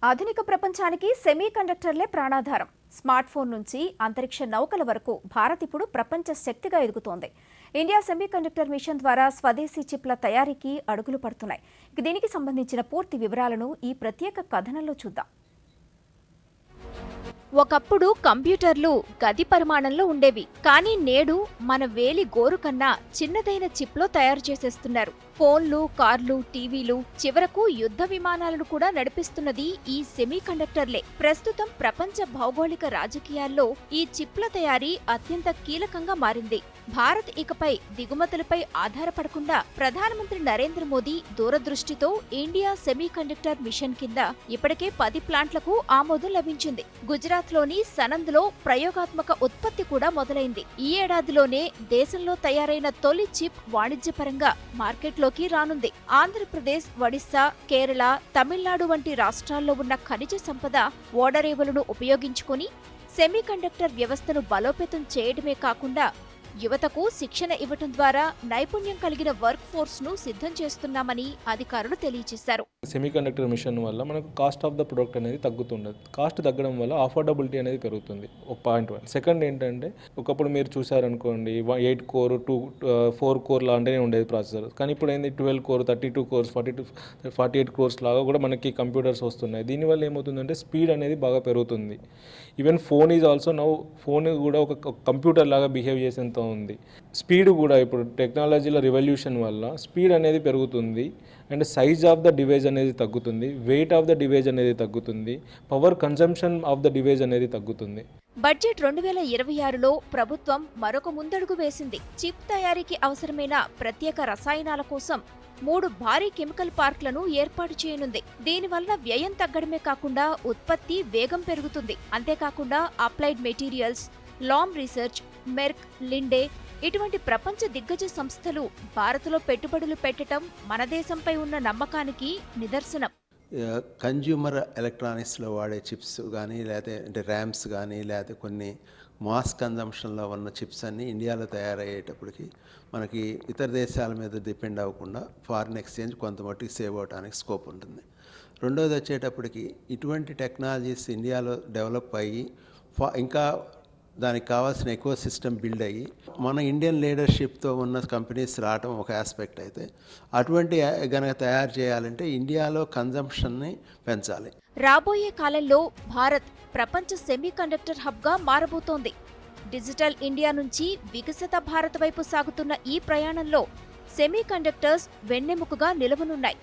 ఆధునిక ప్రపంచానికి సెమీ కండక్టర్లే ప్రాణాధారం. స్మార్ట్ ఫోన్ నుంచి అంతరిక్ష నౌకల వరకు భారత్ ఇప్పుడు ప్రపంచ శక్తిగా ఎదుగుతోంది. ఇండియా సెమీ కండక్టర్ మిషన్ ద్వారా స్వదేశీ చిప్ల తయారీకి అడుగులు పడుతున్నాయి. దీనికి సంబంధించిన పూర్తి వివరాలను ఈ ప్రత్యేక కథనంలో చూద్దాం. ఒకప్పుడు కంప్యూటర్లు గది పరిమాణంలో ఉండేవి, కానీ నేడు మన వేలి గోరు కన్నా చిన్నదైన చిప్లో తయారు చేసేస్తున్నారు. ఫోన్లు, కార్లు, టీవీలు, చివరకు యుద్ధ విమానాలను కూడా నడిపిస్తున్నది ఈ సెమీ కండక్టర్లే. ప్రస్తుతం ప్రపంచ భౌగోళిక రాజకీయాల్లో ఈ చిప్ల తయారీ అత్యంత కీలకంగా మారింది. భారత్ ఇకపై దిగుమతులపై ఆధారపడకుండా ప్రధానమంత్రి నరేంద్ర మోదీ దూరదృష్టితో ఇండియా సెమీ కండక్టర్ మిషన్ కింద ఇప్పటికే 10 ప్లాంట్లకు ఆమోదం లభించింది. గుజరాత్లోని సనంద్లో ప్రయోగాత్మక ఉత్పత్తి కూడా మొదలైంది. ఈ ఏడాదిలోనే దేశంలో తయారైన తొలి చిప్ వాణిజ్యపరంగా మార్కెట్లోకి రానుంది. ఆంధ్రప్రదేశ్, ఒడిశా, కేరళ, తమిళనాడు వంటి రాష్ట్రాల్లో ఉన్న ఖనిజ సంపద, ఓడరేవులను ఉపయోగించుకుని సెమీ కండక్టర్ వ్యవస్థను బలోపేతం చేయడమే కాకుండా యువతకు శిక్షణ ఇవ్వటం ద్వారా నైపుణ్యం కలిగిన వర్క్ ఫోర్స్ ను సిద్ధం చేస్తున్నామని అధికారులు తెలియజేశారు. సెమీకండక్టర్ మిషన్ వల్ల మనకు కాస్ట్ ఆఫ్ ద ప్రొడక్ట్ అనేది తగ్గుతుండదు. కాస్ట్ తగ్గడం వల్ల అఫోర్డబిలిటీ అనేది పెరుగుతుంది. ఒక పాయింట్. సెకండ్ ఏంటంటే, ఒకప్పుడు మీరు చూసారనుకోండి 8 కోర్ 4 కోర్ లాంటినే ఉండేది ప్రాసెసర్. కానీ ఇప్పుడు ఏంది 12 కోర్ 32 కోర్స్ 48 కోర్స్ లాగా కూడా మనకి కంప్యూటర్స్ వస్తున్నాయి. దీనివల్ల ఏమవుతుందంటే స్పీడ్ అనేది బాగా పెరుగుతుంది. Even phone is also now phone కూడా ఒక కంప్యూటర్ లాగా బిహేవ్ చేసేంత ఉంది. స్పీడ్ కూడా ఇప్పుడు టెక్నాలజీలో రివల్యూషన్ వల్ల స్పీడ్ అనేది పెరుగుతుంది. And size of the device అనేది తగ్గుతుంది, వెయిట్ ఆఫ్ ద డివైస్ అనేది తగ్గుతుంది, power consumption of the device అనేది తగ్గుతుంది. బడ్జెట్ 2026లో ప్రభుత్వం మరొక ముందడుగు వేసింది. చిప్ తయారీకి అవసరమైన ప్రత్యేక రసాయనాల కోసం 3 భారీ కెమికల్ పార్క్లను ఏర్పాటు చేయనుంది. దీనివల్ల వ్యయం తగ్గడమే కాకుండా ఉత్పత్తి వేగం పెరుగుతుంది. అంతేకాకుండా applied materials, Lam research, Merck, Linde ఇటువంటి ప్రపంచ దిగ్గజ సంస్థలు భారత్లో పెట్టుబడులు పెట్టడం మన దేశంపై ఉన్న నమ్మకానికి నిదర్శనం. కన్జ్యూమర్ ఎలక్ట్రానిక్స్లో వాడే చిప్స్ కానీ, లేకపోతే ర్యామ్స్ కానీ, లేకపోతే కొన్ని మాస్ కన్జంప్షన్లో ఉన్న చిప్స్ అన్నీ ఇండియాలో తయారయ్యేటప్పటికి మనకి ఇతర దేశాల మీద డిపెండ్ అవ్వకుండా ఫారిన్ ఎక్స్చేంజ్ కొంత మట్టుకు సేవ్ అవడానికి స్కోప్ ఉంటుంది. రెండోది వచ్చేటప్పటికి ఇటువంటి టెక్నాలజీస్ ఇండియాలో డెవలప్ అయ్యి ఇంకా దానికి కావాల్సిన ఎకో సిస్టమ్ బిల్డ్ అయ్యి మన ఇండియన్ లీడర్షిప్తో ఉన్న కంపెనీస్ రావటం ఒక ఆస్పెక్ట్ అయితే, అటువంటి గనక తయారు చేయాలంటే ఇండియాలో కన్జంప్షన్ని పెంచాలి. రాబోయే కాలంలో భారత్ ప్రపంచ సెమీ కండక్టర్ హబ్గా మారబోతోంది. డిజిటల్ ఇండియా నుంచి వికసిత భారత్ వైపు సాగుతున్న ఈ ప్రయాణంలో సెమీ కండక్టర్స్ వెన్నెముకగా నిలవనున్నాయి.